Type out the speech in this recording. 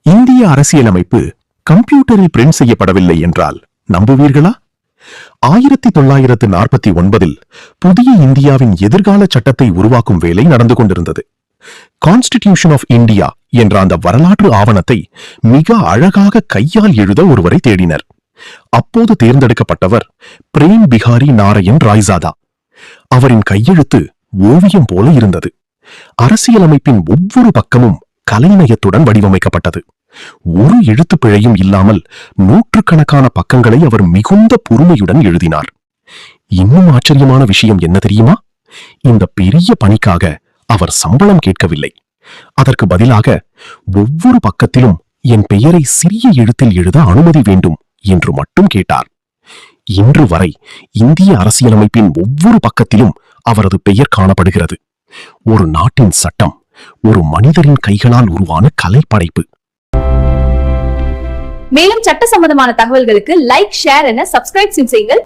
இந்திய அரசியலமைப்பு கம்ப்யூட்டரில் பிரிண்ட் செய்யப்படவில்லை என்றால் நம்புவீர்களா? 1949 புதிய இந்தியாவின் எதிர்கால சட்டத்தை உருவாக்கும் வேலை நடந்து கொண்டிருந்தது. கான்ஸ்டிடியூஷன் ஆஃப் இந்தியா என்ற அந்த வரலாற்று ஆவணத்தை மிக அழகாக கையால் எழுத ஒருவரை தேடினர். அப்போது தேர்ந்தெடுக்கப்பட்டவர் பிரேம் பிகாரி நாராயண் ராய்சாதா. அவரின் கையெழுத்து ஓவியம் போல இருந்தது. அரசியலமைப்பின் ஒவ்வொரு பக்கமும் கலைநயத்துடன் வடிவமைக்கப்பட்டது. ஒரு எழுத்து பிழையும் இல்லாமல் நூற்றுக்கணக்கான பக்கங்களை அவர் மிகுந்த பொறுமையுடன் எழுதினார். இன்னும் ஆச்சரியமான விஷயம் என்ன தெரியுமா? இந்த பெரிய பணிக்காக அவர் சம்பளம் கேட்கவில்லை. அதற்கு பதிலாக ஒவ்வொரு பக்கத்திலும் என் பெயரை சிறிய எழுத்தில் எழுத அனுமதி வேண்டும் என்று மட்டும் கேட்டார். இன்று வரை இந்திய அரசியலமைப்பின் ஒவ்வொரு பக்கத்திலும் அவரது பெயர் காணப்படுகிறது. ஒரு நாட்டின் சட்டம் ஒரு மனிதரின் கைகளால் உருவான கலைப்படைப்பு. மேலும் சட்ட சம்பந்தமான தகவல்களுக்கு லைக், ஷேர் என சப்ஸ்கிரைப் செய்யுங்கள்.